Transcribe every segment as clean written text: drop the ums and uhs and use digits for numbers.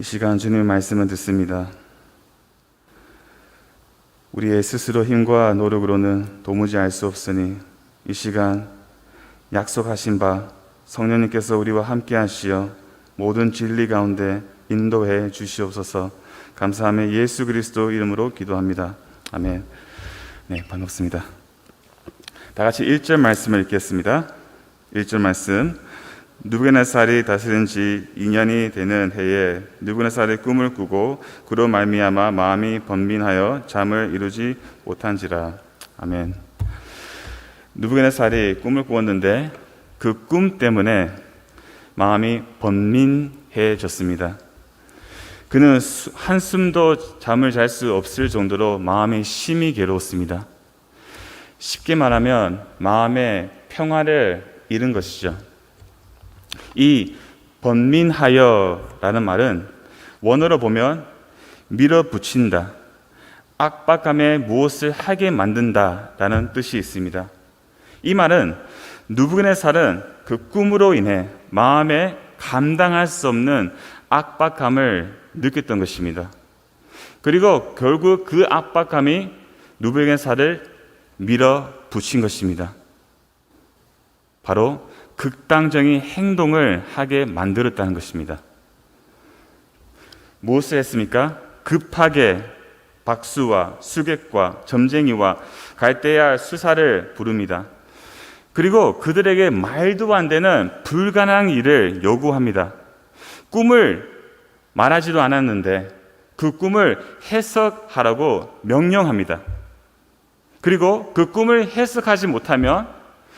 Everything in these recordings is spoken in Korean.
이 시간 주님의 말씀을 듣습니다. 우리의 스스로 힘과 노력으로는 도무지 알 수 없으니 이 시간 약속하신 바 성령님께서 우리와 함께 하시어 모든 진리 가운데 인도해 주시옵소서. 감사하며 예수 그리스도 이름으로 기도합니다. 아멘. 네, 반갑습니다. 다 같이 1절 말씀을 읽겠습니다. 1절 말씀. 느부갓네살이 다스린 지 2년이 되는 해에 느부갓네살이 꿈을 꾸고 그로 말미암아 마음이 번민하여 잠을 이루지 못한지라. 아멘. 느부갓네살이 꿈을 꾸었는데 그 꿈 때문에 마음이 번민해졌습니다. 그는 한숨도 잠을 잘 수 없을 정도로 마음이 심히 괴로웠습니다. 쉽게 말하면 마음의 평화를 잃은 것이죠. 이 번민하여라는 말은 원어로 보면 밀어붙인다, 압박감에 무엇을 하게 만든다라는 뜻이 있습니다. 이 말은 느부갓네살은 그 꿈으로 인해 마음에 감당할 수 없는 압박감을 느꼈던 것입니다. 그리고 결국 그 압박감이 느부갓네살을 밀어붙인 것입니다. 바로 극단적인 행동을 하게 만들었다는 것입니다. 무엇을 했습니까? 급하게 박수와 수객과 점쟁이와 갈대아 수사를 부릅니다. 그리고 그들에게 말도 안 되는 불가능한 일을 요구합니다. 꿈을 말하지도 않았는데 그 꿈을 해석하라고 명령합니다. 그리고 그 꿈을 해석하지 못하면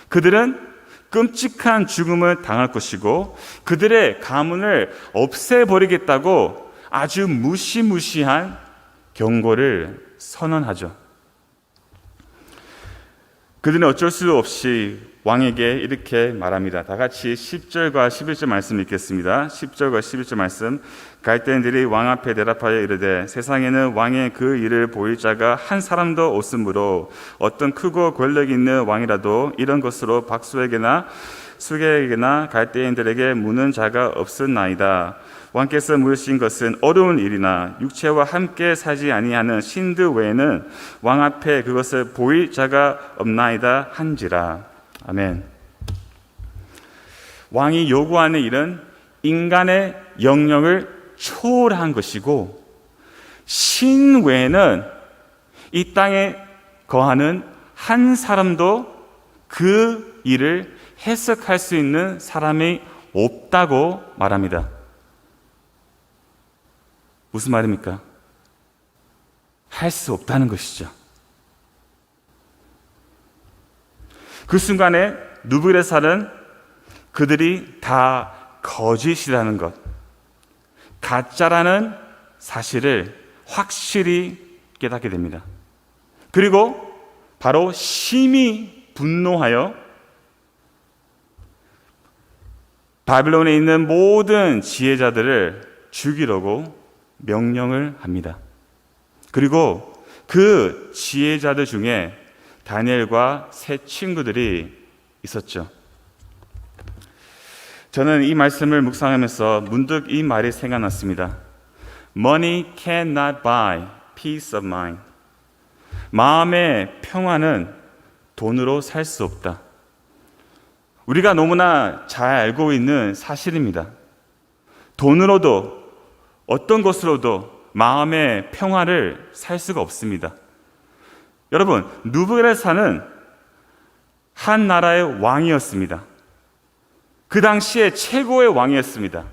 그들은 끔찍한 죽음을 당할 것이고 그들의 가문을 없애버리겠다고 아주 무시무시한 경고를 선언하죠. 그들은 어쩔 수 없이 왕에게 이렇게 말합니다. 다 같이 10절과 11절 말씀 읽겠습니다. 10절과 11절 말씀. 갈대인들이 왕 앞에 대답하여 이르되 세상에는 왕의 그 일을 보일 자가 한 사람도 없으므로 어떤 크고 권력 있는 왕이라도 이런 것으로 박수에게나 수객에게나 갈대인들에게 무는 자가 없었나이다. 왕께서 물으신 것은 어려운 일이나 육체와 함께 사지 아니하는 신들 외에는 왕 앞에 그것을 보일 자가 없나이다 한지라. 아멘. 왕이 요구하는 일은 인간의 영역을 초월한 것이고 신 외에는 이 땅에 거하는 한 사람도 그 일을 해석할 수 있는 사람이 없다고 말합니다. 무슨 말입니까? 할 수 없다는 것이죠. 그 순간에 느부갓네살은 그들이 다 거짓이라는 것, 가짜라는 사실을 확실히 깨닫게 됩니다. 그리고 바로 심히 분노하여 바빌론에 있는 모든 지혜자들을 죽이려고 명령을 합니다. 그리고 그 지혜자들 중에 다니엘과 세 친구들이 있었죠. 저는 이 말씀을 묵상하면서 문득 이 말이 생각났습니다. Money cannot buy peace of mind. 마음의 평화는 돈으로 살 수 없다. 우리가 너무나 잘 알고 있는 사실입니다. 돈으로도 어떤 것으로도 마음의 평화를 살 수가 없습니다. 여러분, 느부갓네살은 한 나라의 왕이었습니다. 그 당시에 최고의 왕이었습니다.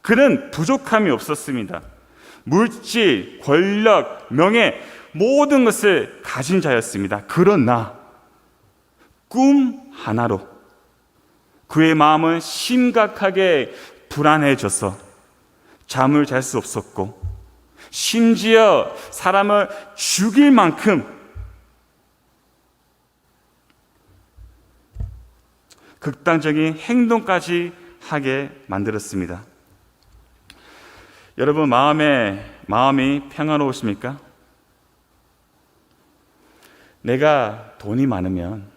그는 부족함이 없었습니다. 물질, 권력, 명예 모든 것을 가진 자였습니다. 그러나 꿈 하나로 그의 마음은 심각하게 불안해져서 잠을 잘 수 없었고 심지어 사람을 죽일 만큼 극단적인 행동까지 하게 만들었습니다. 여러분 마음이 평화로우십니까? 내가 돈이 많으면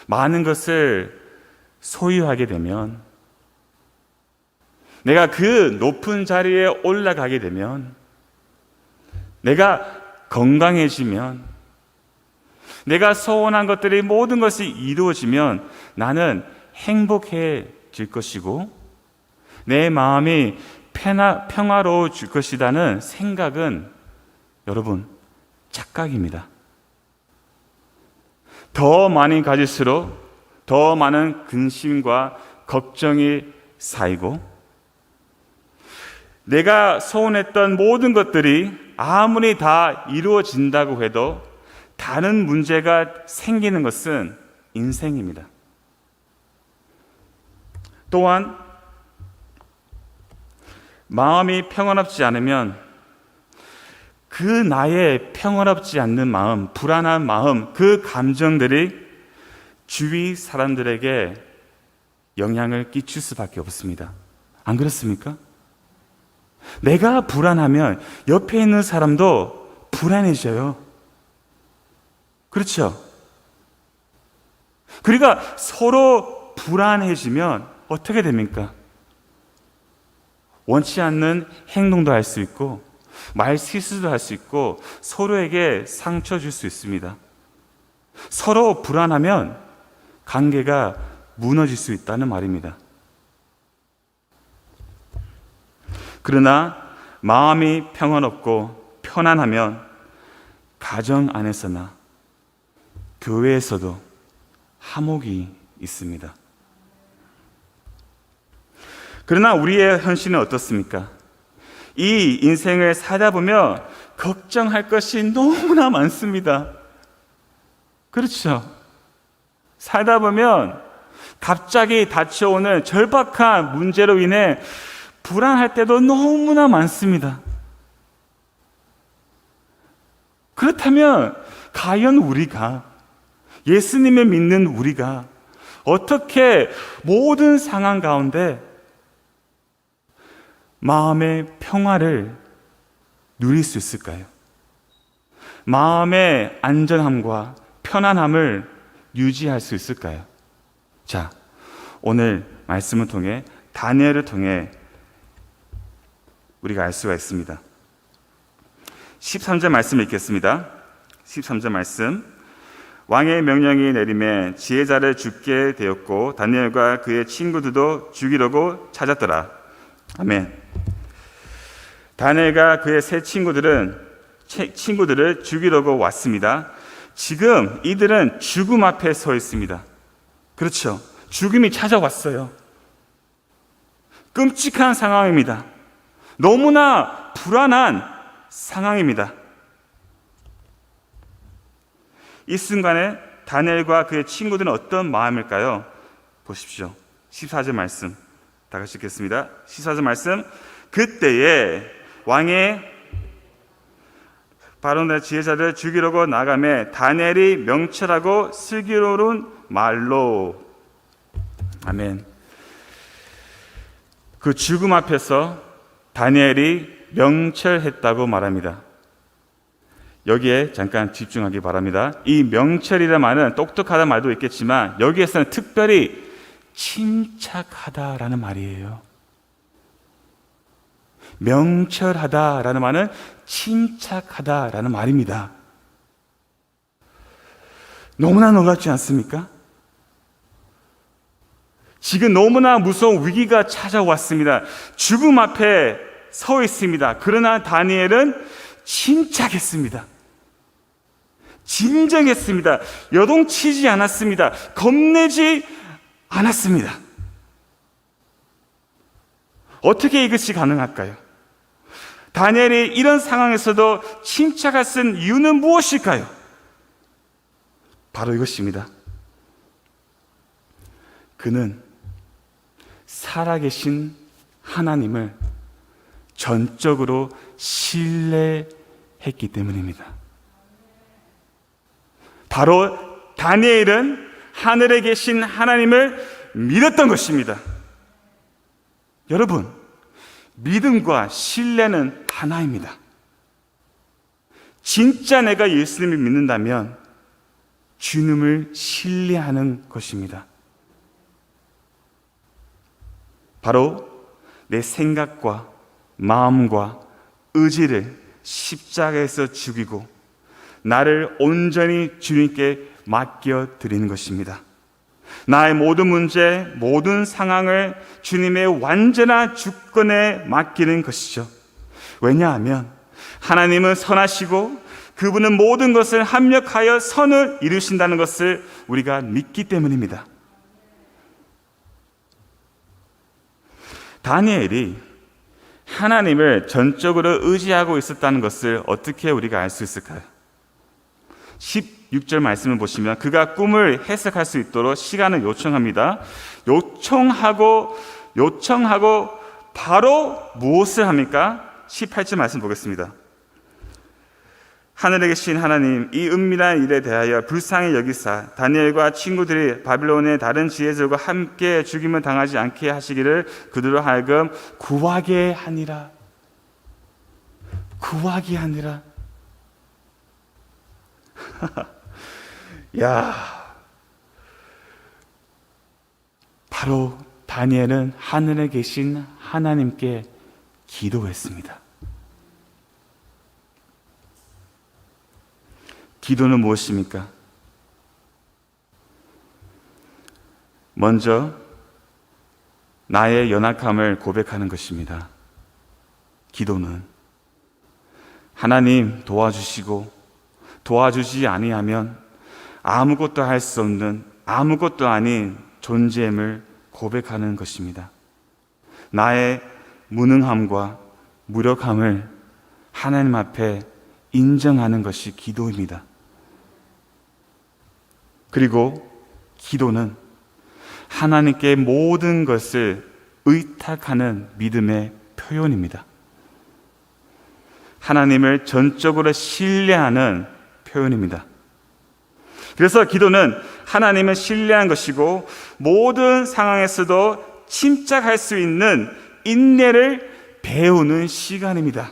많은 것을 소유하게 되면 내가 그 높은 자리에 올라가게 되면, 내가 건강해지면, 내가 소원한 것들이 모든 것이 이루어지면 나는 행복해질 것이고 내 마음이 평화로워질 것이라는 생각은 여러분 착각입니다. 더 많이 가질수록 더 많은 근심과 걱정이 쌓이고 내가 소원했던 모든 것들이 아무리 다 이루어진다고 해도 다른 문제가 생기는 것은 인생입니다. 또한 마음이 평안롭지 않으면 그 나의 평안롭지 않는 마음, 불안한 마음, 그 감정들이 주위 사람들에게 영향을 끼칠 수밖에 없습니다. 안 그렇습니까? 내가 불안하면 옆에 있는 사람도 불안해져요. 그렇죠? 그러니까 서로 불안해지면 어떻게 됩니까? 원치 않는 행동도 할 수 있고 말 실수도 할 수 있고 서로에게 상처 줄 수 있습니다. 서로 불안하면 관계가 무너질 수 있다는 말입니다. 그러나 마음이 평안없고 편안하면 가정 안에서나 교회에서도 화목이 있습니다. 그러나 우리의 현실은 어떻습니까? 이 인생을 살다 보면 걱정할 것이 너무나 많습니다. 그렇죠? 살다 보면 갑자기 닥쳐오는 절박한 문제로 인해 불안할 때도 너무나 많습니다. 그렇다면 과연 우리가, 예수님을 믿는 우리가 어떻게 모든 상황 가운데 마음의 평화를 누릴 수 있을까요? 마음의 안전함과 편안함을 유지할 수 있을까요? 자, 오늘 말씀을 통해 다니엘을 통해 우리가 알 수가 있습니다. 13절 말씀 읽겠습니다. 13절 말씀. 왕의 명령이 내림에 지혜자를 죽게 되었고 다니엘과 그의 친구들도 죽이려고 찾았더라. 아멘. 다니엘과 그의 세 친구들을 죽이려고 왔습니다. 지금 이들은 죽음 앞에 서 있습니다. 그렇죠. 죽음이 찾아왔어요. 끔찍한 상황입니다. 너무나 불안한 상황입니다. 이 순간에 다니엘과 그의 친구들은 어떤 마음일까요? 보십시오. 14절 말씀 다 같이 읽겠습니다. 14절 말씀. 그때에 왕의 바로의 지혜자를 죽이려고 나가매 다니엘이 명철하고 슬기로운 말로. 아멘. 그 죽음 앞에서 다니엘이 명철했다고 말합니다. 여기에 잠깐 집중하기 바랍니다. 이 명철이라는 말은 똑똑하다는 말도 있겠지만 여기에서는 특별히 침착하다라는 말이에요. 명철하다라는 말은 침착하다라는 말입니다. 너무나 놀랍지 않습니까? 지금 너무나 무서운 위기가 찾아왔습니다. 죽음 앞에 서 있습니다. 그러나 다니엘은 침착했습니다. 진정했습니다. 여동치지 않았습니다. 겁내지 않았습니다. 어떻게 이것이 가능할까요? 다니엘이 이런 상황에서도 침착할 수 있는 이유는 무엇일까요? 바로 이것입니다. 그는 살아계신 하나님을 전적으로 신뢰했기 때문입니다. 바로 다니엘은 하늘에 계신 하나님을 믿었던 것입니다. 여러분, 믿음과 신뢰는 하나입니다. 진짜 내가 예수님을 믿는다면 주님을 신뢰하는 것입니다. 바로 내 생각과 마음과 의지를 십자가에서 죽이고 나를 온전히 주님께 맡겨드리는 것입니다. 나의 모든 문제, 모든 상황을 주님의 완전한 주권에 맡기는 것이죠. 왜냐하면 하나님은 선하시고 그분은 모든 것을 합력하여 선을 이루신다는 것을 우리가 믿기 때문입니다. 다니엘이 하나님을 전적으로 의지하고 있었다는 것을 어떻게 우리가 알 수 있을까요? 16절 말씀을 보시면 그가 꿈을 해석할 수 있도록 시간을 요청합니다. 요청하고 바로 무엇을 합니까? 18절 말씀 보겠습니다. 하늘에 계신 하나님, 이 은밀한 일에 대하여 불쌍히 여기사 다니엘과 친구들이 바빌론의 다른 지혜들과 함께 죽임을 당하지 않게 하시기를 그들로 하여금 구하게 하니라. 구하게 하니라. 야, 바로 다니엘은 하늘에 계신 하나님께 기도했습니다. 기도는 무엇입니까? 먼저 나의 연약함을 고백하는 것입니다. 기도는 하나님 도와주시고 도와주지 아니하면 아무것도 할 수 없는 아무것도 아닌 존재임을 고백하는 것입니다. 나의 무능함과 무력함을 하나님 앞에 인정하는 것이 기도입니다. 그리고 기도는 하나님께 모든 것을 의탁하는 믿음의 표현입니다. 하나님을 전적으로 신뢰하는 표현입니다. 그래서 기도는 하나님을 신뢰한 것이고 모든 상황에서도 침착할 수 있는 인내를 배우는 시간입니다.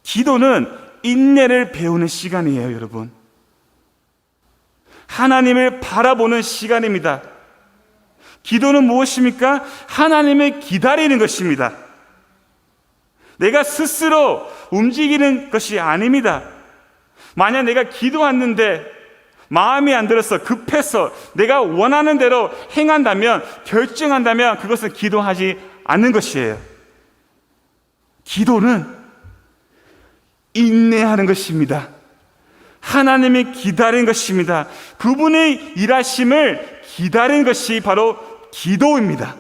기도는 인내를 배우는 시간이에요, 여러분. 하나님을 바라보는 시간입니다. 기도는 무엇입니까? 하나님을 기다리는 것입니다. 내가 스스로 움직이는 것이 아닙니다. 만약 내가 기도했는데 마음이 안 들어서 급해서 내가 원하는 대로 행한다면, 결정한다면 그것은 기도하지 않는 것이에요. 기도는 인내하는 것입니다. 하나님이 기다리는 것입니다. 그분의 일하심을 기다리는 것이 바로 기도입니다.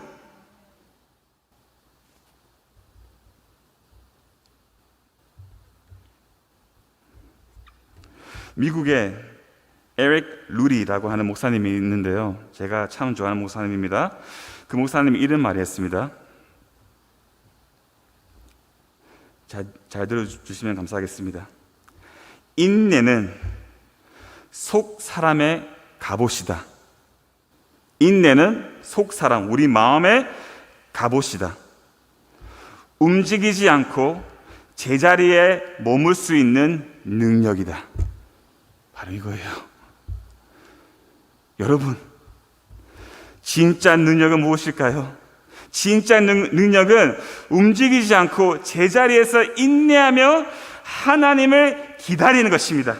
미국에 에릭 루리라고 하는 목사님이 있는데요. 제가 참 좋아하는 목사님입니다. 그 목사님이 이런 말을 했습니다. 잘 들어주시면 감사하겠습니다. 인내는 속 사람의 갑옷이다. 인내는 속 사람, 우리 마음의 갑옷이다. 움직이지 않고 제자리에 머물 수 있는 능력이다. 바로 이거예요. 여러분, 진짜 능력은 무엇일까요? 진짜 능력은 움직이지 않고 제자리에서 인내하며 하나님을 기다리는 것입니다.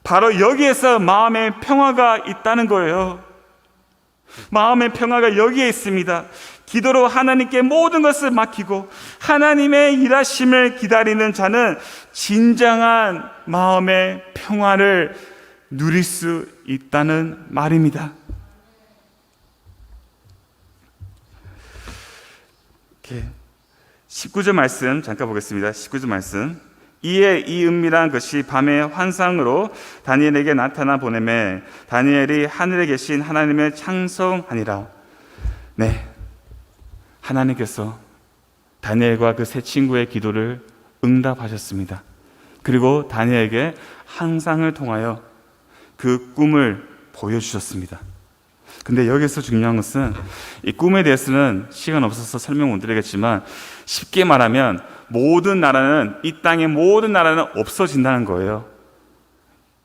바로 여기에서 마음의 평화가 있다는 거예요. 마음의 평화가 여기에 있습니다. 기도로 하나님께 모든 것을 맡기고 하나님의 일하심을 기다리는 자는 진정한 마음의 평화를 누릴 수 있다는 말입니다. 19절 말씀 잠깐 보겠습니다. 19절 말씀. 이에 이 은밀한 것이 밤의 환상으로 다니엘에게 나타나 보내매 다니엘이 하늘에 계신 하나님을 찬송하니라. 네, 하나님께서 다니엘과 그 세 친구의 기도를 응답하셨습니다. 그리고 다니엘에게 환상을 통하여 그 꿈을 보여주셨습니다. 근데 여기서 중요한 것은 이 꿈에 대해서는 시간 없어서 설명 못 드리겠지만 쉽게 말하면 모든 나라는, 이 땅의 모든 나라는 없어진다는 거예요.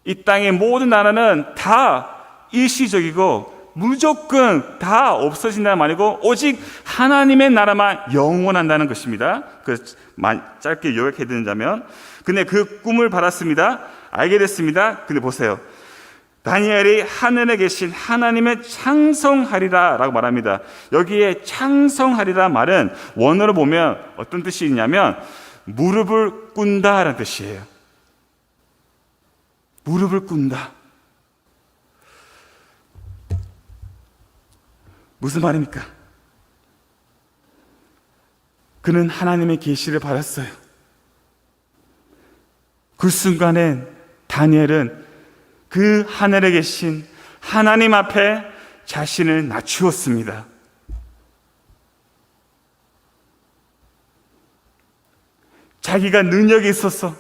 이 땅의 모든 나라는 다 일시적이고 무조건 다 없어진다는 말이고 오직 하나님의 나라만 영원한다는 것입니다. 그래서 짧게 요약해 드리자면, 근데 그 꿈을 받았습니다. 알게 됐습니다. 근데 보세요. 다니엘이 하늘에 계신 하나님의 창성하리라 라고 말합니다. 여기에 창성하리라 말은 원어로 보면 어떤 뜻이 있냐면 무릎을 꿇다 라는 뜻이에요. 무릎을 꿇다. 무슨 말입니까? 그는 하나님의 계시를 받았어요. 그 순간엔 다니엘은 그 하늘에 계신 하나님 앞에 자신을 낮추었습니다. 자기가 능력이 있어서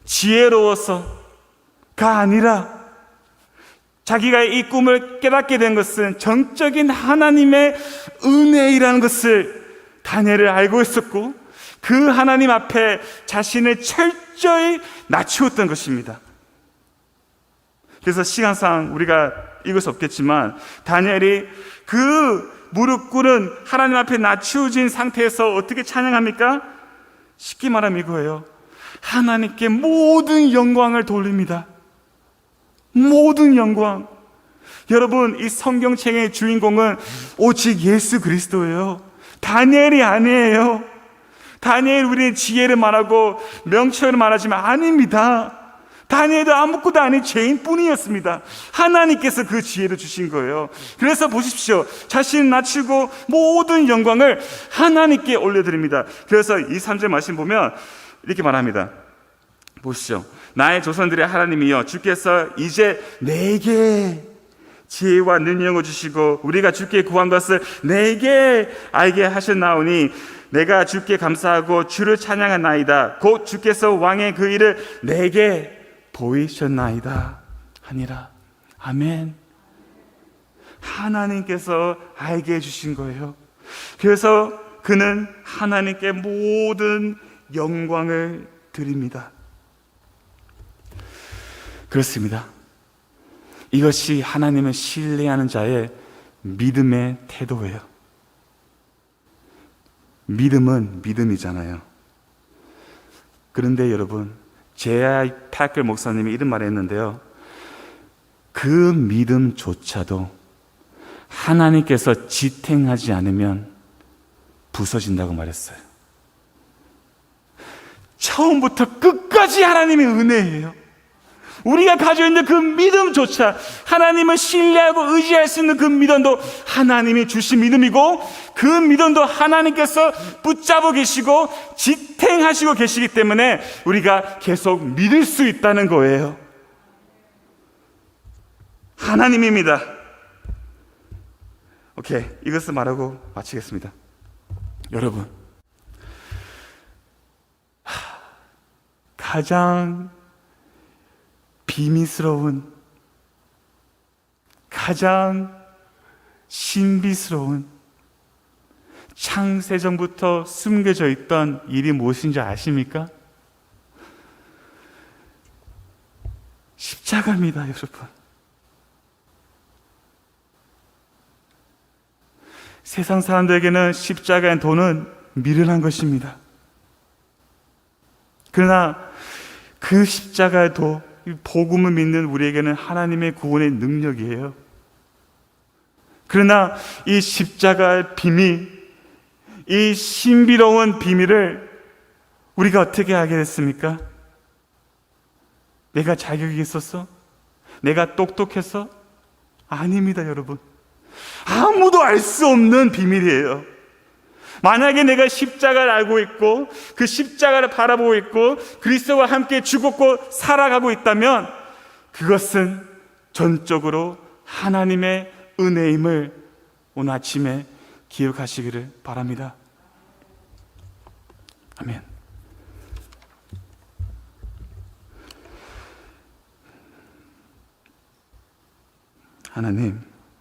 지혜로워서가 아니라 자기가 이 꿈을 깨닫게 된 것은 정적인 하나님의 은혜이라는 것을 다니엘을 알고 있었고, 그 하나님 앞에 자신을 철저히 낮추었던 것입니다. 그래서 시간상 우리가 읽을 수 없겠지만 다니엘이 그 무릎 꿇은 하나님 앞에 낮추어진 상태에서 어떻게 찬양합니까? 쉽게 말하면 이거예요. 하나님께 모든 영광을 돌립니다. 모든 영광. 여러분, 이 성경책의 주인공은 오직 예수 그리스도예요. 다니엘이 아니에요. 다니엘 우리의 지혜를 말하고 명철을 말하지만 아닙니다. 다니엘도 아무것도 아닌 죄인뿐이었습니다. 하나님께서 그 지혜를 주신 거예요. 그래서 보십시오. 자신을 낮추고 모든 영광을 하나님께 올려드립니다. 그래서 이 3절 말씀 보면 이렇게 말합니다. 보시죠. 나의 조선들의 하나님이여, 주께서 이제 내게 지혜와 능력을 주시고 우리가 주께 구한 것을 내게 알게 하셨나오니 내가 주께 감사하고 주를 찬양하나이다. 곧 주께서 왕의 그 일을 내게 보이셨나이다 하니라. 아멘. 하나님께서 알게 해주신 거예요. 그래서 그는 하나님께 모든 영광을 드립니다. 그렇습니다. 이것이 하나님을 신뢰하는 자의 믿음의 태도예요. 믿음은 믿음이잖아요. 그런데 여러분, 제아이 패클 목사님이 이런 말을 했는데요. 그 믿음조차도 하나님께서 지탱하지 않으면 부서진다고 말했어요. 처음부터 끝까지 하나님의 은혜예요. 우리가 가지고 있는 그 믿음조차, 하나님을 신뢰하고 의지할 수 있는 그 믿음도 하나님이 주신 믿음이고, 그 믿음도 하나님께서 붙잡고 계시고 지탱하시고 계시기 때문에 우리가 계속 믿을 수 있다는 거예요. 하나님입니다. 오케이, 이것을 말하고 마치겠습니다. 여러분, 가장 비밀스러운, 가장 신비스러운, 창세전부터 숨겨져 있던 일이 무엇인지 아십니까? 십자가입니다, 여러분. 세상 사람들에게는 십자가의 도는 미련한 것입니다. 그러나 그 십자가의 도, 복음을 믿는 우리에게는 하나님의 구원의 능력이에요. 그러나 이 십자가의 비밀, 이 신비로운 비밀을 우리가 어떻게 알게 됐습니까? 내가 자격이 있었어? 내가 똑똑해서? 아닙니다, 여러분. 아무도 알 수 없는 비밀이에요. 만약에 내가 십자가를 알고 있고 그 십자가를 바라보고 있고 그리스도와 함께 죽었고 살아가고 있다면 그것은 전적으로 하나님의 은혜임을 오늘 아침에 기억하시기를 바랍니다. 아멘. 하나님,